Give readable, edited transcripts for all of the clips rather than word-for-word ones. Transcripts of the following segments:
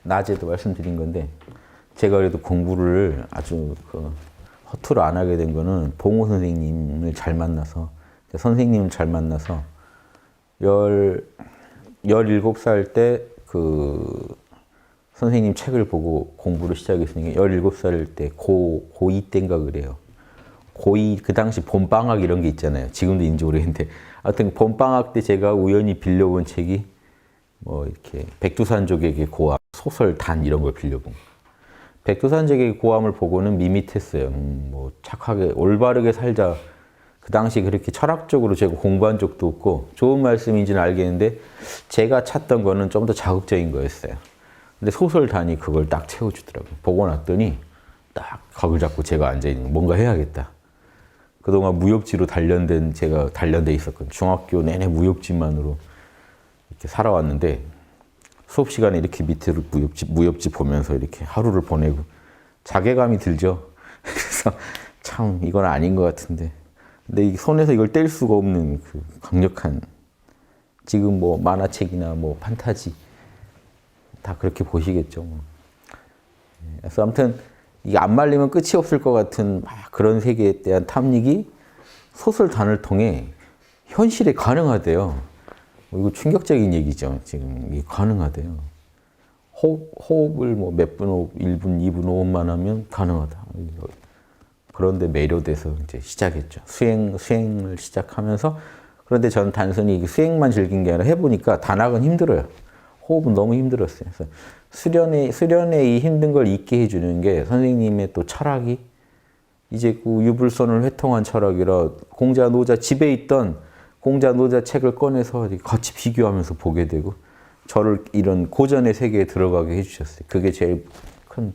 낮에도 말씀드린 건데 제가 그래도 공부를 아주 허투루 안 하게 된 거는 봉호 선생님을 잘 만나서 선생님을 잘 만나서 17살 때 선생님 책을 보고 공부를 시작했으니까 17살 때 고2 때인가 그래요. 고2 그 당시 봄방학 이런 게 있잖아요. 지금도 인지 모르겠는데 하여튼 봄방학 때 제가 우연히 빌려본 책이 뭐 이렇게 백두산족에게 고함, 소설 단 이런 걸 빌려본 거. 백두산족에게 고함을 보고는 밋밋했어요. 뭐 착하게 올바르게 살자. 그 당시 그렇게 철학적으로 제가 공부한 적도 없고 좋은 말씀인지는 알겠는데 제가 찾던 거는 좀 더 자극적인 거였어요. 근데 소설 단이 그걸 딱 채워주더라고요. 보고 났더니 딱 각을 잡고 제가 앉아있는 뭔가 해야겠다. 그동안 무협지로 제가 단련돼 있었거든요. 중학교 내내 무협지만으로 이렇게 살아왔는데 수업 시간에 이렇게 밑으로 무협지 보면서 이렇게 하루를 보내고 자괴감이 들죠. 그래서 참 이건 아닌 것 같은데. 근데 이 손에서 이걸 뗄 수가 없는 그 강력한 지금 뭐 만화책이나 뭐 판타지 다 그렇게 보시겠죠. 뭐. 그래서 아무튼 이게 안 말리면 끝이 없을 것 같은 막 그런 세계에 대한 탐닉이 소설 단을 통해 현실에 가능하대요. 이거 충격적인 얘기죠. 지금 이게 가능하대요. 호흡을 뭐 몇 분 호흡, 1분, 2분 호흡만 하면 가능하다. 그런데 매료돼서 이제 시작했죠. 수행을 시작하면서 그런데 저는 단순히 수행만 즐긴 게 아니라 해보니까 단학은 힘들어요. 호흡은 너무 힘들었어요. 그래서 수련의 이 힘든 걸 잊게 해주는 게 선생님의 또 철학이 이제 그 유불선을 회통한 철학이라 공자, 노자 집에 있던 공자, 노자 책을 꺼내서 같이 비교하면서 보게 되고 저를 이런 고전의 세계에 들어가게 해주셨어요. 그게 제일 큰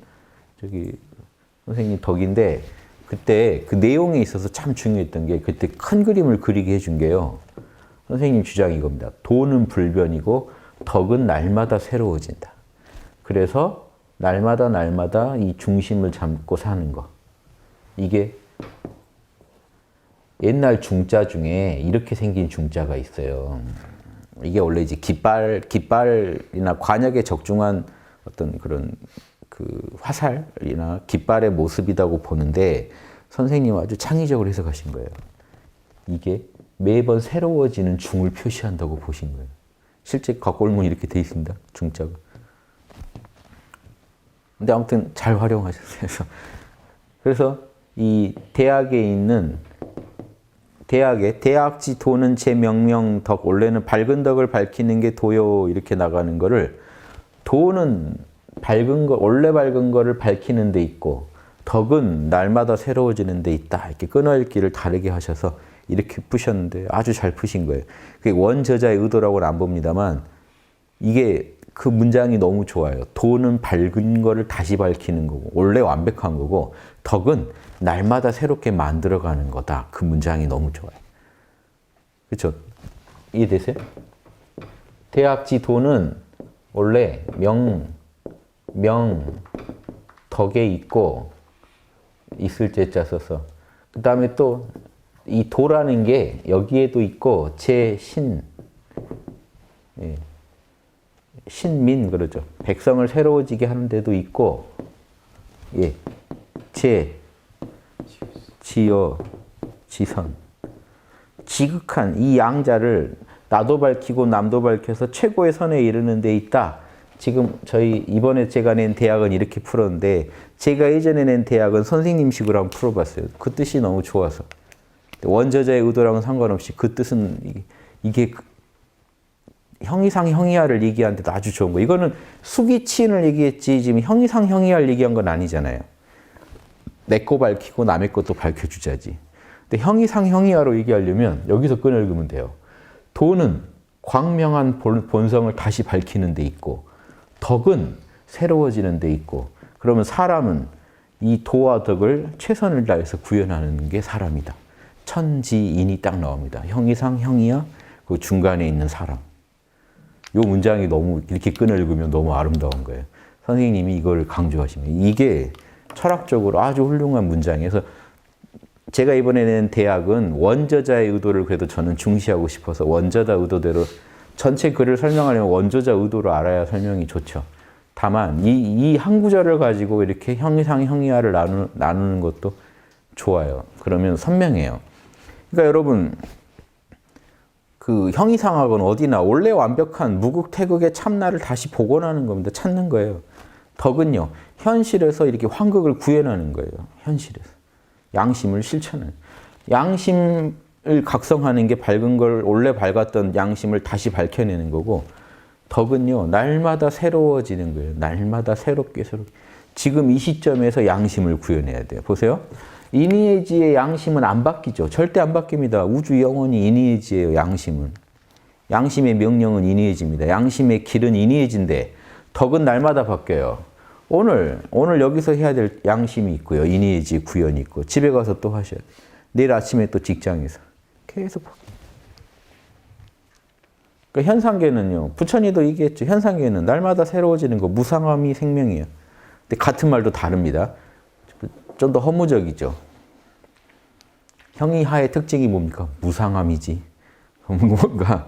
선생님 덕인데 그때 그 내용에 있어서 참 중요했던 게 그때 큰 그림을 그리게 해준 게요. 선생님 주장이 이겁니다. 도는 불변이고 덕은 날마다 새로워진다. 그래서 날마다 이 중심을 잡고 사는 거. 이게 옛날 중자 중에 이렇게 생긴 중자가 있어요. 이게 원래 이제 깃발이나 관역에 적중한 어떤 그런 화살이나 깃발의 모습이라고 보는데 선생님 아주 창의적으로 해석하신 거예요. 이게 매번 새로워지는 중을 표시한다고 보신 거예요. 실제 곽골문이 이렇게 돼 있습니다. 중자가. 근데 아무튼 잘 활용하셨어요. 그래서 이 대학에 있는 대학지 도는 제 명명 덕 원래는 밝은 덕을 밝히는 게 도요 이렇게 나가는 거를 도는 밝은 거 원래 밝은 거를 밝히는 데 있고 덕은 날마다 새로워지는 데 있다 이렇게 끊어읽기를 다르게 하셔서 이렇게 푸셨는데 아주 잘 푸신 거예요. 그게 원저자의 의도라고는 안 봅니다만 이게 그 문장이 너무 좋아요. 도는 밝은 거를 다시 밝히는 거고 원래 완벽한 거고 덕은 날마다 새롭게 만들어가는 거다. 그 문장이 너무 좋아요. 그렇죠? 이해되세요? 대학지 도는 원래 덕에 있고 있을 제자 써서 그 다음에 또 이 도라는 게 여기에도 있고 예. 신민 그러죠. 백성을 새로워지게 하는 데도 있고 예. 지어, 지선 지극한 이 양자를 나도 밝히고 남도 밝혀서 최고의 선에 이르는 데 있다. 지금 이번에 제가 낸 대학은 이렇게 풀었는데 제가 예전에 낸 대학은 선생님식으로 한번 풀어봤어요. 그 뜻이 너무 좋아서. 원저자의 의도랑은 상관없이 그 뜻은 이게 형이상 형이하를 얘기하는데도 아주 좋은 거예요. 이거는 수기치인을 얘기했지 지금 형이상 형이하를 얘기한 건 아니잖아요. 내 거 밝히고 남의 것도 밝혀주자지. 근데 형이상 형이하로 얘기하려면 여기서 끊어읽으면 돼요. 도는 광명한 본성을 다시 밝히는 데 있고 덕은 새로워지는 데 있고 그러면 사람은 이 도와 덕을 최선을 다해서 구현하는 게 사람이다. 천지인이 딱 나옵니다. 형이상 형이하 그 중간에 있는 사람. 이 문장이 너무 이렇게 끊어읽으면 너무 아름다운 거예요. 선생님이 이걸 강조하시면 이게 철학적으로 아주 훌륭한 문장이어서 제가 이번에 낸 대학은 원저자의 의도를 그래도 저는 중시하고 싶어서 원저자 의도대로 전체 글을 설명하려면 원저자 의도를 알아야 설명이 좋죠. 다만 이 한 구절을 가지고 이렇게 형이상, 형이하를 나누는 것도 좋아요. 그러면 선명해요. 그러니까 여러분 그 형이상학은 어디나 원래 완벽한 무극태극의 참나를 다시 복원하는 겁니다. 찾는 거예요. 덕은요. 현실에서 이렇게 환극을 구현하는 거예요. 현실에서. 양심을 실천하는. 양심을 각성하는 게 밝은 걸 원래 밝았던 양심을 다시 밝혀내는 거고 덕은요. 날마다 새로워지는 거예요. 날마다 새롭게. 지금 이 시점에서 양심을 구현해야 돼요. 보세요. 이니에지의 양심은 안 바뀌죠. 절대 안 바뀝니다. 우주 영원히 이니에지예요. 양심은. 양심의 명령은 이니에지입니다. 양심의 길은 이니에지인데 덕은 날마다 바뀌어요. 오늘 여기서 해야 될 양심이 있고요. 이니에지 구현이 있고 집에 가서 또 하셔야 돼요. 내일 아침에 또 직장에서 계속 바뀌어요. 그러니까 현상계는요. 부처님도 얘기했죠. 현상계는 날마다 새로워지는 거 무상함이 생명이에요. 근데 같은 말도 다릅니다. 좀 더 허무적이죠. 형이하의 특징이 뭡니까? 무상함이지. 뭔가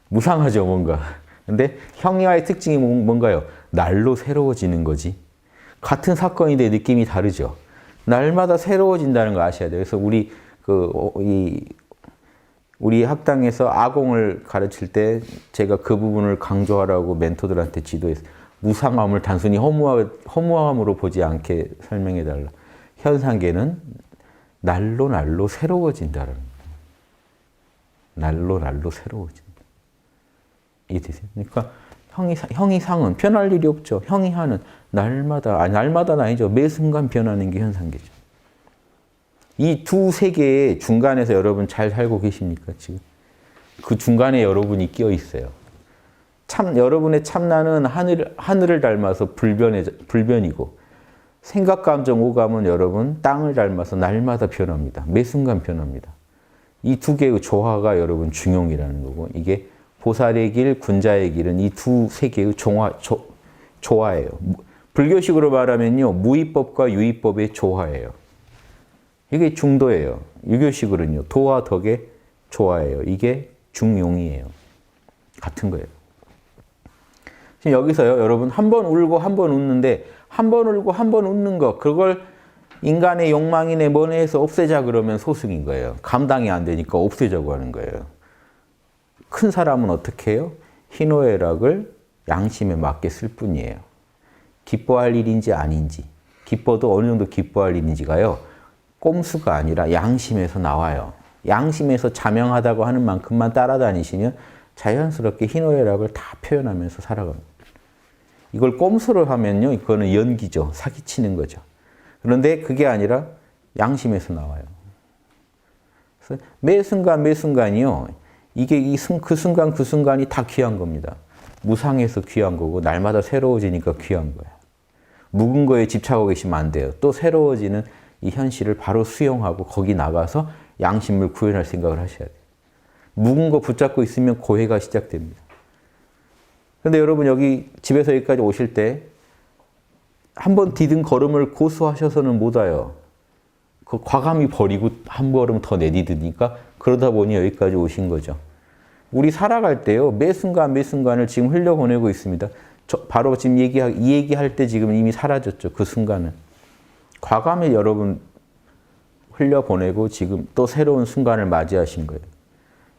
무상하죠, 뭔가. 근데 형이하의 특징이 뭔가요? 날로 새로워지는 거지. 같은 사건인데 느낌이 다르죠. 날마다 새로워진다는 거 아셔야 돼요. 그래서 우리 학당에서 아공을 가르칠 때 제가 그 부분을 강조하라고 멘토들한테 지도해서 무상함을 단순히 허무함으로 보지 않게 설명해 달라. 현상계는 날로 새로워진다는 거예요. 날로 새로워진다. 이해되세요? 그러니까 형이상은 변할 일이 없죠. 형이하는 날마다는 아니죠. 매 순간 변하는 게 현상계죠. 이 두 세계의 중간에서 여러분 잘 살고 계십니까? 지금 그 중간에 여러분이 끼어 있어요. 여러분의 참나는 하늘을 닮아서 불변이고 생각, 감정, 오감은 여러분 땅을 닮아서 날마다 변합니다. 매 순간 변합니다. 이 두 개의 조화가 여러분 중용이라는 거고 이게 보살의 길, 군자의 길은 이 두 세계의 조화예요. 불교식으로 말하면요. 무위법과 유위법의 조화예요. 이게 중도예요. 유교식으로는요. 도와 덕의 조화예요. 이게 중용이에요. 같은 거예요. 지금 여기서요. 여러분 한 번 울고 한 번 웃는데 한 번 울고 한 번 웃는 거 그걸 인간의 욕망이네 뭐네 해서 없애자 그러면 소승인 거예요. 감당이 안 되니까 없애자고 하는 거예요. 큰 사람은 어떻게 해요? 희노애락을 양심에 맞게 쓸 뿐이에요. 기뻐할 일인지 아닌지 기뻐도 어느 정도 기뻐할 일인지가요. 꼼수가 아니라 양심에서 나와요. 양심에서 자명하다고 하는 만큼만 따라다니시면 자연스럽게 희노애락을 다 표현하면서 살아갑니다. 이걸 꼼수로 하면요. 이거는 연기죠. 사기치는 거죠. 그런데 그게 아니라 양심에서 나와요. 그래서 매 순간이요. 이게 그 순간이 다 귀한 겁니다. 무상해서 귀한 거고 날마다 새로워지니까 귀한 거예요. 묵은 거에 집착하고 계시면 안 돼요. 또 새로워지는 이 현실을 바로 수용하고 거기 나가서 양심을 구현할 생각을 하셔야 돼요. 묵은 거 붙잡고 있으면 고해가 시작됩니다. 그런데 여러분 여기 집에서 여기까지 오실 때 한 번 디딘 걸음을 고수하셔서는 못 와요. 그 과감히 버리고 한 걸음 더 내디드니까 그러다 보니 여기까지 오신 거죠. 우리 살아갈 때요. 매 순간을 지금 흘려보내고 있습니다. 바로 지금 이 얘기할 때 지금 이미 사라졌죠. 그 순간은. 과감히 여러분 흘려보내고 지금 또 새로운 순간을 맞이하신 거예요.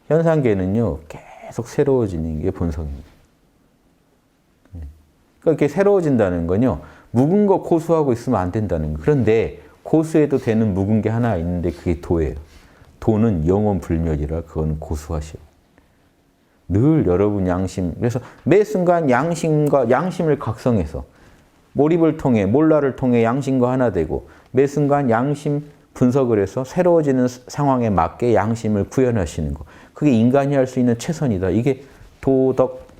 현상계는요. 계속 새로워지는 게 본성입니다. 그러니까 이렇게 새로워진다는 건요. 묵은 거 고수하고 있으면 안 된다는 거예요. 그런데 고수해도 되는 묵은 게 하나 있는데 그게 도예요. 도는 영원 불멸이라 그거는 고수하시오. 늘 여러분 양심. 그래서 매 순간 양심을 각성해서 몰입을 통해 몰라를 통해 양심과 하나 되고 매 순간 양심 분석을 해서 새로워지는 상황에 맞게 양심을 구현하시는 거. 그게 인간이 할 수 있는 최선이다. 이게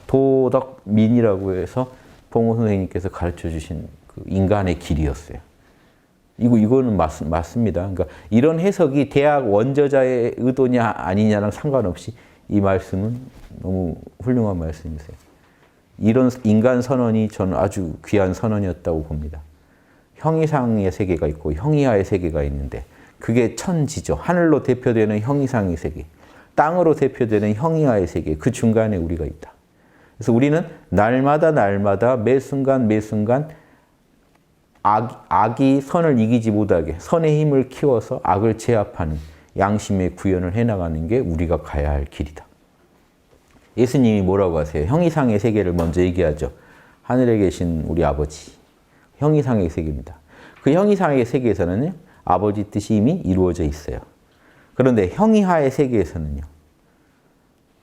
도덕민이라고 해서 봉호 선생님께서 가르쳐 주신 그 인간의 길이었어요. 이거는 맞습니다. 그러니까 이런 해석이 대학 원저자의 의도냐 아니냐랑 상관없이 이 말씀은 너무 훌륭한 말씀이세요. 이런 인간 선언이 저는 아주 귀한 선언이었다고 봅니다. 형이상의 세계가 있고 형이하의 세계가 있는데 그게 천지죠. 하늘로 대표되는 형이상의 세계, 땅으로 대표되는 형이하의 세계, 그 중간에 우리가 있다. 그래서 우리는 날마다 날마다 매 순간 매 순간 악이 선을 이기지 못하게 선의 힘을 키워서 악을 제압하는 양심의 구현을 해나가는 게 우리가 가야 할 길이다. 예수님이 뭐라고 하세요? 형이상의 세계를 먼저 얘기하죠. 하늘에 계신 우리 아버지. 형이상의 세계입니다. 그 형이상의 세계에서는요. 아버지 뜻이 이미 이루어져 있어요. 그런데 형이하의 세계에서는요.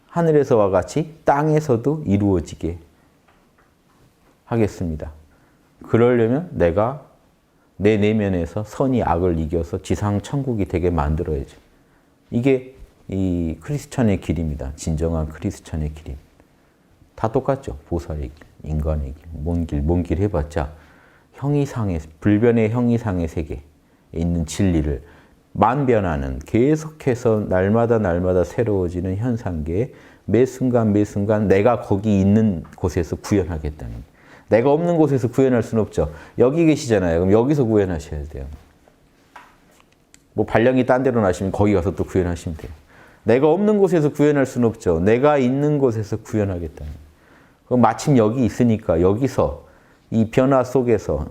하늘에서와 같이 땅에서도 이루어지게 하겠습니다. 그러려면 내가 내 내면에서 선이 악을 이겨서 지상 천국이 되게 만들어야죠. 이게 이 크리스천의 길입니다. 진정한 크리스천의 길. 다 똑같죠. 보살의 길, 인간의 길, 먼 길 해봤자 형이상의, 불변의 형이상의 세계에 있는 진리를 만변하는 계속해서 날마다 날마다 새로워지는 현상계에 매 순간 매 순간 내가 거기 있는 곳에서 구현하겠다는 거예요. 내가 없는 곳에서 구현할 수는 없죠. 여기 계시잖아요. 그럼 여기서 구현하셔야 돼요. 뭐 발령이 딴 데로 나시면 거기 가서 또 구현하시면 돼요. 내가 없는 곳에서 구현할 수는 없죠. 내가 있는 곳에서 구현하겠다는 거예요. 그럼 마침 여기 있으니까 여기서 이 변화 속에서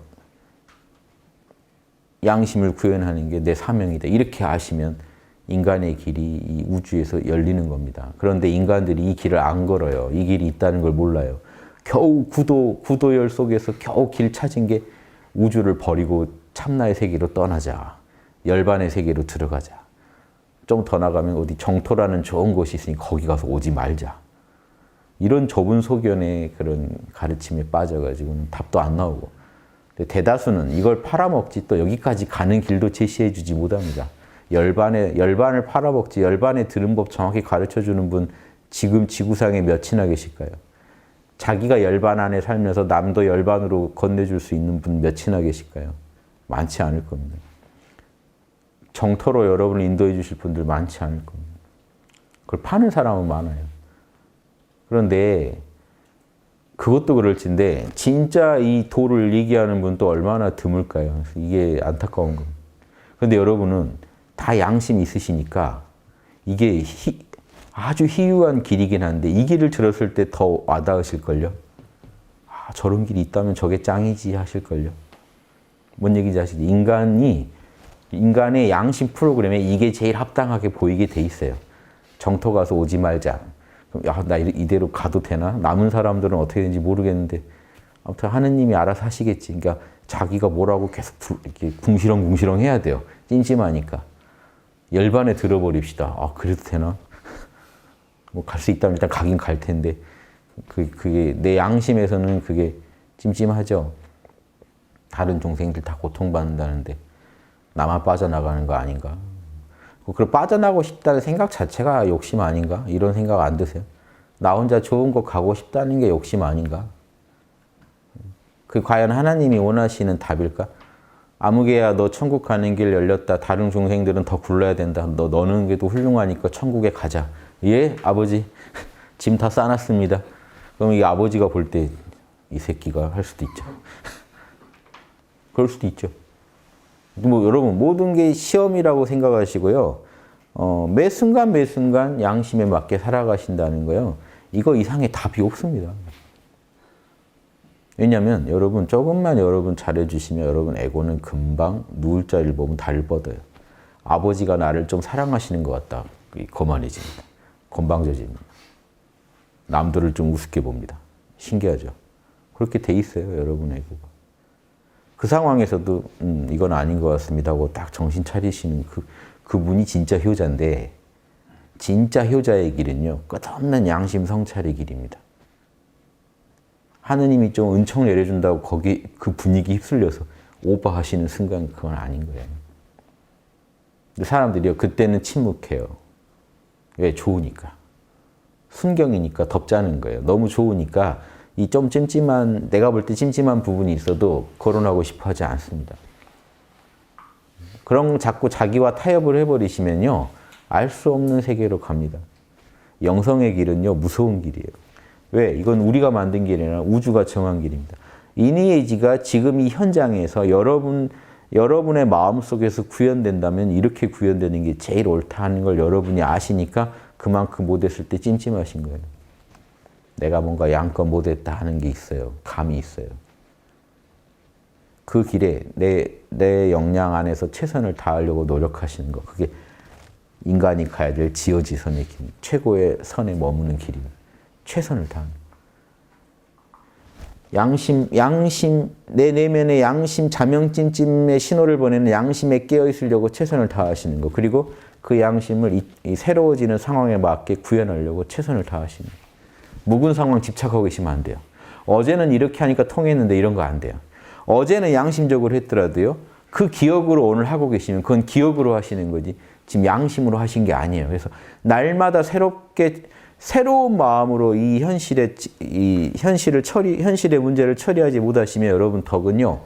양심을 구현하는 게 내 사명이다. 이렇게 아시면 인간의 길이 이 우주에서 열리는 겁니다. 그런데 인간들이 이 길을 안 걸어요. 이 길이 있다는 걸 몰라요. 겨우 구도열 속에서 겨우 길 찾은 게 우주를 버리고 참나의 세계로 떠나자. 열반의 세계로 들어가자. 좀 더 나가면 어디 정토라는 좋은 곳이 있으니 거기 가서 오지 말자. 이런 좁은 소견의 그런 가르침에 빠져가지고는 답도 안 나오고. 대다수는 이걸 팔아먹지 또 여기까지 가는 길도 제시해 주지 못합니다. 열반을 팔아먹지 열반에 들은 법 정확히 가르쳐주는 분 지금 지구상에 몇이나 계실까요? 자기가 열반 안에 살면서 남도 열반으로 건네줄 수 있는 분 몇이나 계실까요? 많지 않을 겁니다. 정토로 여러분을 인도해 주실 분들 많지 않을 겁니다. 그걸 파는 사람은 많아요. 그런데 그것도 그럴진데 진짜 이 도를 얘기하는 분도 얼마나 드물까요? 이게 안타까운 겁니다. 그런데 여러분은 다 양심 있으시니까 이게 아주 희유한 길이긴 한데 이 길을 들었을 때 더 와닿으실걸요? 아, 저런 길이 있다면 저게 짱이지 하실걸요? 뭔 얘기인지 아시죠? 인간의 양심 프로그램에 이게 제일 합당하게 보이게 돼 있어요. 정토 가서 오지 말자. 야, 나 이대로 가도 되나? 남은 사람들은 어떻게 되는지 모르겠는데 아무튼 하느님이 알아서 하시겠지. 그러니까 자기가 뭐라고 계속 이렇게 궁시렁궁시렁 해야 돼요. 찜찜하니까. 열반에 들어버립시다. 아, 그래도 되나? 뭐 갈 수 있다면 일단 가긴 갈 텐데 그게 내 양심에서는 그게 찜찜하죠. 다른 종생들 다 고통받는다는데 나만 빠져나가는 거 아닌가? 그리고 빠져나가고 싶다는 생각 자체가 욕심 아닌가? 이런 생각 안 드세요? 나 혼자 좋은 곳 가고 싶다는 게 욕심 아닌가? 그 과연 하나님이 원하시는 답일까? 아무개야 너 천국 가는 길 열렸다. 다른 종생들은 더 굴러야 된다. 너는 그래도 훌륭하니까 천국에 가자. 예, 아버지. 짐 다 싸놨습니다. 그럼 이 아버지가 볼 때 이 새끼가 할 수도 있죠. 그럴 수도 있죠. 뭐 여러분 모든 게 시험이라고 생각하시고요. 매 순간 매 순간 양심에 맞게 살아가신다는 거요. 이거 이상의 답이 없습니다. 왜냐하면 여러분 조금만 여러분 잘해주시면 여러분 에고는 금방 누울 자리를 보면 달을 뻗어요. 아버지가 나를 좀 사랑하시는 것 같다. 거만해집니다. 건방져집니다. 남들을 좀 우습게 봅니다. 신기하죠? 그렇게 돼 있어요. 여러분 에고가. 그 상황에서도 이건 아닌 것 같습니다 하고 딱 정신 차리시는 그분이 진짜 효자인데 진짜 효자의 길은요. 끝없는 양심 성찰의 길입니다. 하느님이 좀 은총 내려준다고 거기 그 분위기 휩쓸려서 오버하시는 순간 그건 아닌 거예요. 근데 사람들이요. 그때는 침묵해요. 왜? 좋으니까. 순경이니까 덥자는 거예요. 너무 좋으니까 이 좀 찜찜한, 내가 볼 때 찜찜한 부분이 있어도 거론하고 싶어 하지 않습니다. 그런 자꾸 자기와 타협을 해버리시면요. 알 수 없는 세계로 갑니다. 영성의 길은요. 무서운 길이에요. 왜? 이건 우리가 만든 길이 아니라 우주가 정한 길입니다. 이니에이지가 지금 이 현장에서 여러분의 마음속에서 구현된다면 이렇게 구현되는 게 제일 옳다는 걸 여러분이 아시니까 그만큼 못했을 때 찜찜하신 거예요. 내가 뭔가 양껏 못했다 하는 게 있어요. 감이 있어요. 그 길에 내 역량 안에서 최선을 다하려고 노력하시는 거. 그게 인간이 가야 될 지어지선의 길. 최고의 선에 머무는 길이에요. 최선을 다하는 거. 양심, 내 내면의 양심, 자명찜찜의 신호를 보내는 양심에 깨어 있으려고 최선을 다하시는 거. 그리고 그 양심을 이 새로워지는 상황에 맞게 구현하려고 최선을 다하시는 거. 묵은 상황 집착하고 계시면 안 돼요. 어제는 이렇게 하니까 통했는데 이런 거 안 돼요. 어제는 양심적으로 했더라도요. 그 기억으로 오늘 하고 계시면 그건 기억으로 하시는 거지 지금 양심으로 하신 게 아니에요. 그래서 날마다 새로운 마음으로 이 현실의 문제를 처리하지 못하시면 여러분 덕은요.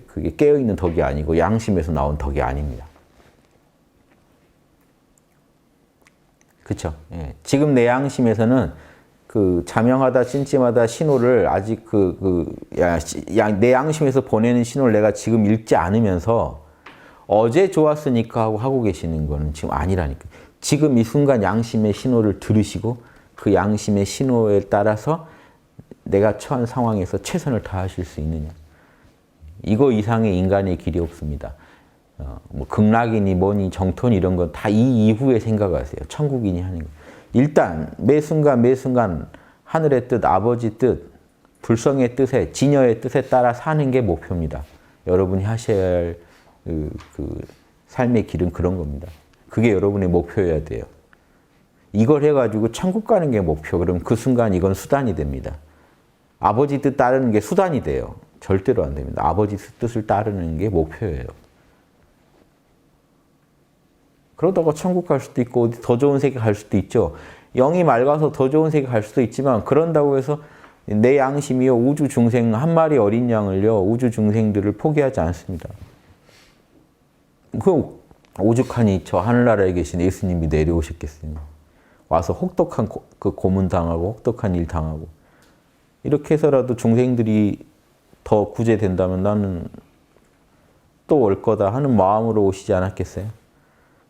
그게 깨어있는 덕이 아니고 양심에서 나온 덕이 아닙니다. 그렇죠? 예. 지금 내 양심에서는 그 자명하다 찜찜하다 신호를 아직 내 양심에서 보내는 신호를 내가 지금 읽지 않으면서 어제 좋았으니까 하고 계시는 거는 지금 아니라니까. 지금 이 순간 양심의 신호를 들으시고 그 양심의 신호에 따라서 내가 처한 상황에서 최선을 다하실 수 있느냐. 이거 이상의 인간의 길이 없습니다. 뭐 극락이니 뭐니 정토니 이런 건 다 이 이후에 생각하세요. 천국이니 하는 거. 일단 매 순간 하늘의 뜻, 아버지 뜻, 불성의 뜻에, 진여의 뜻에 따라 사는 게 목표입니다. 여러분이 하셔야 할 그 삶의 길은 그런 겁니다. 그게 여러분의 목표여야 돼요. 이걸 해가지고 천국 가는 게 목표. 그럼 그 순간 이건 수단이 됩니다. 아버지 뜻 따르는 게 수단이 돼요. 절대로 안 됩니다. 아버지 뜻을 따르는 게 목표예요. 그러다가 천국 갈 수도 있고 어디 더 좋은 세계 갈 수도 있죠. 영이 맑아서 더 좋은 세계 갈 수도 있지만 그런다고 해서 내 양심이요 우주 중생 한 마리 어린 양을요 우주 중생들을 포기하지 않습니다. 그 오죽하니 저 하늘나라에 계신 예수님이 내려오셨겠어요. 와서 혹독한 그 고문 당하고 혹독한 일 당하고 이렇게 해서라도 중생들이 더 구제된다면 나는 또 올 거다 하는 마음으로 오시지 않았겠어요?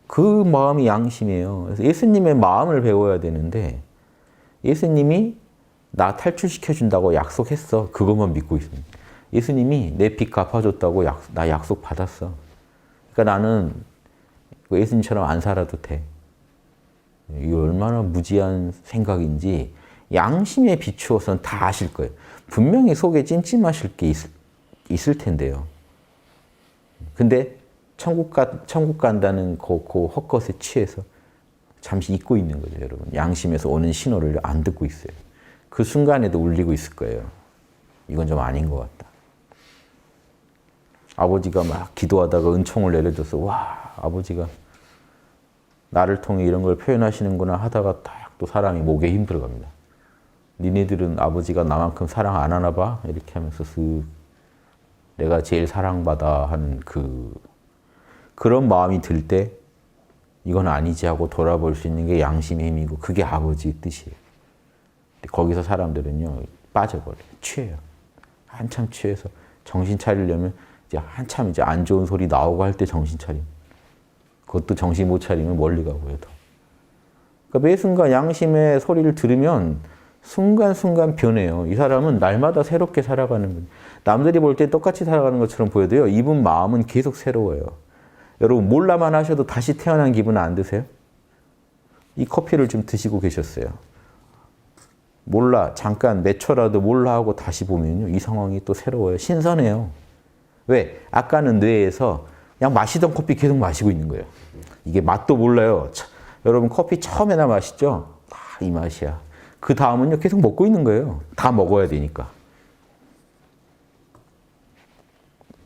그 마음이 양심이에요. 그래서 예수님의 마음을 배워야 되는데 예수님이 나 탈출시켜준다고 약속했어. 그것만 믿고 있습니다. 예수님이 내 빚 갚아줬다고 나 약속 받았어. 그러니까 나는 예수님처럼 안 살아도 돼. 이게 얼마나 무지한 생각인지 양심에 비추어서는 다 아실 거예요. 분명히 속에 찜찜하실 게 있을 텐데요. 근데 천국 간다는 그 헛것에 취해서 잠시 잊고 있는 거죠, 여러분. 양심에서 오는 신호를 안 듣고 있어요. 그 순간에도 울리고 있을 거예요. 이건 좀 아닌 것 같다. 아버지가 막 기도하다가 은총을 내려줘서 와, 아버지가 나를 통해 이런 걸 표현하시는구나 하다가 딱 또 사람이 목에 힘들어갑니다. 니네들은 아버지가 나만큼 사랑 안 하나 봐? 이렇게 하면서 내가 제일 사랑받아 하는 그런 마음이 들 때 이건 아니지 하고 돌아볼 수 있는 게 양심의 힘이고 그게 아버지의 뜻이에요. 거기서 사람들은요 빠져버려요. 취해요. 한참 취해서 정신 차리려면 한참 안 좋은 소리 나오고 할 때 정신 차리면 그것도 정신 못 차리면 멀리 가고요. 더. 그러니까 매 순간 양심의 소리를 들으면 순간순간 변해요. 이 사람은 날마다 새롭게 살아가는 거예요. 남들이 볼 때 똑같이 살아가는 것처럼 보여도요. 이분 마음은 계속 새로워요. 여러분 몰라만 하셔도 다시 태어난 기분 안 드세요? 이 커피를 좀 드시고 계셨어요. 몰라 잠깐 몇 초라도 몰라 하고 다시 보면요. 이 상황이 또 새로워요. 신선해요. 왜? 아까는 뇌에서 그냥 마시던 커피 계속 마시고 있는 거예요. 이게 맛도 몰라요. 여러분 커피 처음에나 마시죠? 이 맛이야. 그 다음은요 계속 먹고 있는 거예요. 다 먹어야 되니까.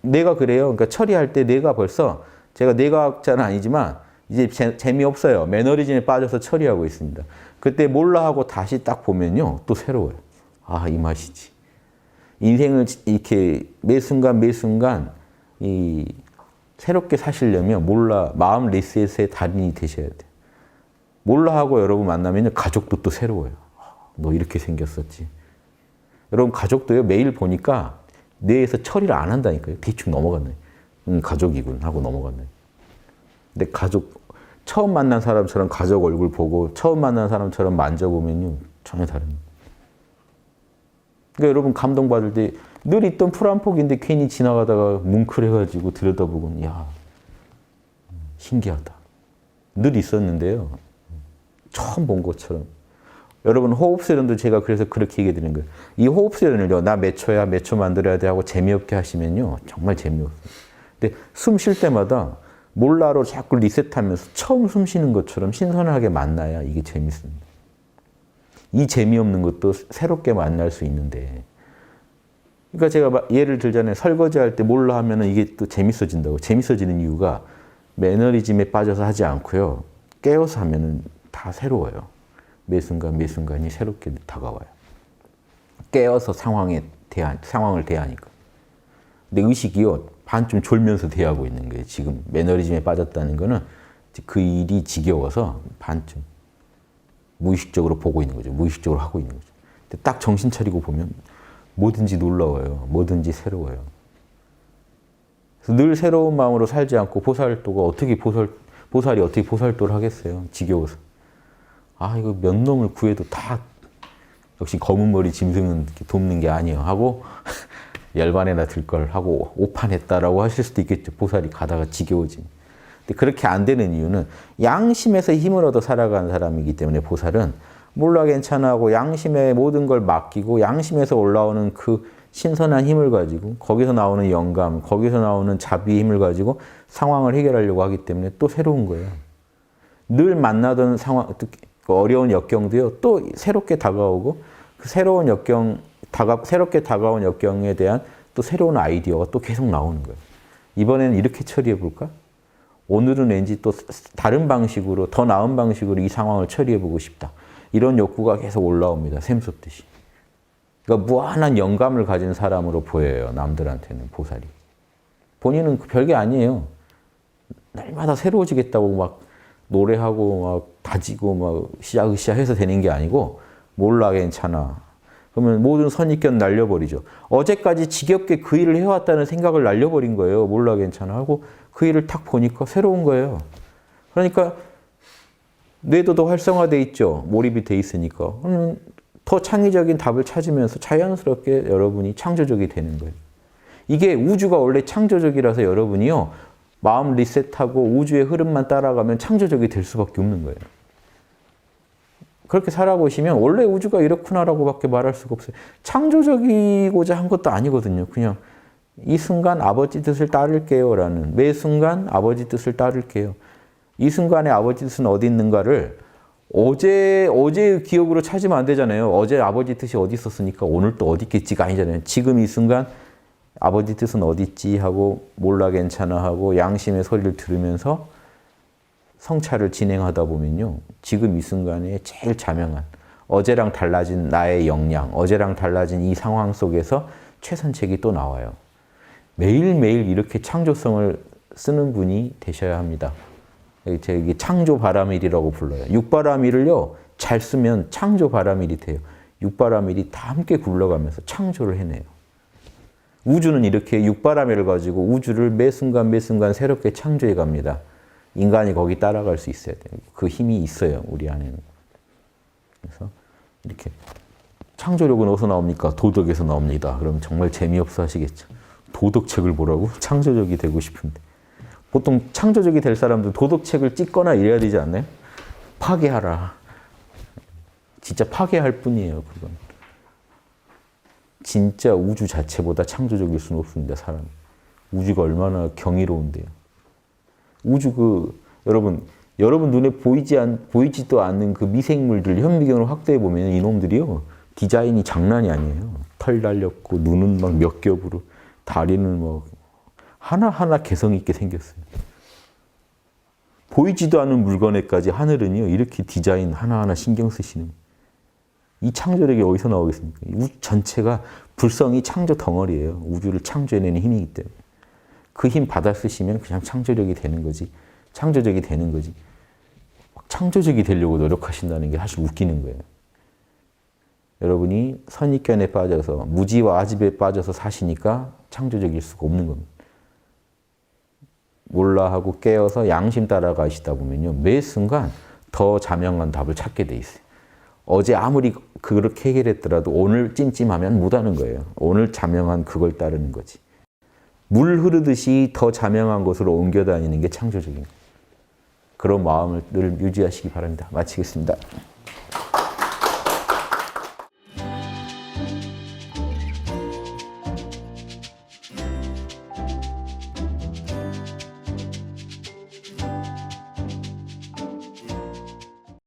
뇌가 그래요. 그러니까 처리할 때 뇌가 벌써 제가 뇌과학자는 아니지만 이제 재미없어요. 매너리즘에 빠져서 처리하고 있습니다. 그때 몰라 하고 다시 딱 보면요. 또 새로워요. 아, 이 맛이지. 인생을 이렇게 매 순간 새롭게 사시려면 몰라, 마음 리셋의 달인이 되셔야 돼요. 몰라 하고 여러분 만나면 가족도 또 새로워요. 너 이렇게 생겼었지. 여러분 가족도요. 매일 보니까 뇌에서 처리를 안 한다니까요. 대충 넘어갔네. 가족이군 하고 넘어갔네. 근데 가족 처음 만난 사람처럼 가족 얼굴 보고 처음 만난 사람처럼 만져보면요. 전혀 다릅니다. 그러니까 여러분 감동받을 때 늘 있던 풀 한 폭인데 괜히 지나가다가 뭉클해가지고 들여다보고 야 신기하다. 늘 있었는데요. 처음 본 것처럼. 여러분 호흡수련도 제가 그래서 그렇게 얘기해 드리는 거예요. 이 호흡수련을요. 나 몇 초야 몇 초 만들어야 돼 하고 재미없게 하시면요. 정말 재미없어요. 근데 숨 쉴 때마다 몰라로 자꾸 리셋하면서 처음 숨 쉬는 것처럼 신선하게 만나야 이게 재밌습니다. 이 재미없는 것도 새롭게 만날 수 있는데 그러니까 제가 예를 들자면 설거지할 때 몰라 하면은 이게 또 재밌어진다고. 재밌어지는 이유가 매너리즘에 빠져서 하지 않고요. 깨어서 하면은 다 새로워요. 매 순간 매 순간이 새롭게 다가와요. 깨어서 상황을 대하니까. 근데 의식이요. 반쯤 졸면서 대하고 있는 거예요. 지금 매너리즘에 빠졌다는 거는 그 일이 지겨워서 반쯤 무의식적으로 보고 있는 거죠. 무의식적으로 하고 있는 거죠. 근데 딱 정신 차리고 보면 뭐든지 놀라워요. 뭐든지 새로워요. 그래서 늘 새로운 마음으로 살지 않고 보살도가 보살이 어떻게 보살도를 하겠어요. 지겨워서. 아 이거 몇 놈을 구해도 다 역시 검은 머리 짐승은 돕는 게 아니에요 하고 열반에나 들 걸 하고 오판했다라고 하실 수도 있겠죠. 보살이 가다가 지겨워지니. 근데 그렇게 안 되는 이유는 양심에서 힘을 얻어 살아가는 사람이기 때문에 보살은 몰라 괜찮아 하고 양심에 모든 걸 맡기고 양심에서 올라오는 그 신선한 힘을 가지고 거기서 나오는 영감, 거기서 나오는 자비의 힘을 가지고 상황을 해결하려고 하기 때문에 또 새로운 거예요. 늘 만나던 상황, 어려운 역경도요, 또 새롭게 다가오고 그 새롭게 다가온 역경에 대한 또 새로운 아이디어가 또 계속 나오는 거예요. 이번에는 이렇게 처리해 볼까? 오늘은 왠지 또 다른 방식으로, 더 나은 방식으로 이 상황을 처리해 보고 싶다. 이런 욕구가 계속 올라옵니다. 샘솟듯이. 그러니까 무한한 영감을 가진 사람으로 보여요. 남들한테는 보살이. 본인은 별게 아니에요. 날마다 새로워지겠다고 막 노래하고 막 다지고 막 으쌰으쌰 해서 되는 게 아니고 몰라 괜찮아. 그러면 모든 선입견 날려버리죠. 어제까지 지겹게 그 일을 해왔다는 생각을 날려버린 거예요. 몰라 괜찮아 하고 그 일을 탁 보니까 새로운 거예요. 그러니까 뇌도 더 활성화돼 있죠. 몰입이 돼 있으니까. 그러면 더 창의적인 답을 찾으면서 자연스럽게 여러분이 창조적이 되는 거예요. 이게 우주가 원래 창조적이라서 여러분이요. 마음 리셋하고 우주의 흐름만 따라가면 창조적이 될 수밖에 없는 거예요. 그렇게 살아보시면 원래 우주가 이렇구나라고 밖에 말할 수가 없어요. 창조적이고자 한 것도 아니거든요. 그냥 이 순간 아버지 뜻을 따를게요 라는, 매 순간 아버지 뜻을 따를게요. 이 순간에 아버지 뜻은 어디 있는가를 어제의 기억으로 찾으면 안 되잖아요. 어제 아버지 뜻이 어디 있었으니까 오늘 또 어디 있겠지가 아니잖아요. 지금 이 순간 아버지 뜻은 어디 있지 하고 몰라 괜찮아 하고 양심의 소리를 들으면서 성찰을 진행하다 보면요. 지금 이 순간에 제일 자명한 어제랑 달라진 나의 역량, 어제랑 달라진 이 상황 속에서 최선책이 또 나와요. 매일매일 이렇게 창조성을 쓰는 분이 되셔야 합니다. 이게 창조바라밀이라고 불러요. 육바라밀을요. 잘 쓰면 창조바라밀이 돼요. 육바라밀이 다 함께 굴러가면서 창조를 해내요. 우주는 이렇게 육바라밀을 가지고 우주를 매 순간 매 순간 새롭게 창조해 갑니다. 인간이 거기 따라갈 수 있어야 돼요. 그 힘이 있어요. 우리 안에는. 그래서 이렇게 창조력은 어디서 나옵니까? 도덕에서 나옵니다. 그러면 정말 재미없어 하시겠죠. 도덕책을 보라고? 창조적이 되고 싶은데. 보통 창조적이 될 사람들 도덕책을 찍거나 이래야 되지 않나요? 파괴하라. 진짜 파괴할 뿐이에요. 그건. 진짜 우주 자체보다 창조적일 수는 없습니다. 사람. 우주가 얼마나 경이로운데요. 우주 여러분 눈에 보이지도 않는 그 미생물들 현미경으로 확대해 보면 이놈들이요. 디자인이 장난이 아니에요. 털 달렸고 눈은 막 몇 겹으로 다리는 뭐 하나하나 개성 있게 생겼어요. 보이지도 않는 물건에까지 하늘은요. 이렇게 디자인 하나하나 신경 쓰시는. 이 창조력이 어디서 나오겠습니까? 우주 전체가 불성이 창조 덩어리예요. 우주를 창조해내는 힘이기 때문에. 그 힘 받아 쓰시면 그냥 창조력이 되는 거지. 창조적이 되는 거지. 창조적이 되려고 노력하신다는 게 사실 웃기는 거예요. 여러분이 선입견에 빠져서 무지와 아집에 빠져서 사시니까 창조적일 수가 없는 겁니다. 몰라 하고 깨어서 양심 따라가시다 보면요. 매 순간 더 자명한 답을 찾게 돼 있어요. 어제 아무리 그렇게 해결했더라도 오늘 찜찜하면 못하는 거예요. 오늘 자명한 그걸 따르는 거지. 물 흐르듯이 더 자명한 곳으로 옮겨 다니는 게 창조적인 거예요. 그런 마음을 늘 유지하시기 바랍니다. 마치겠습니다.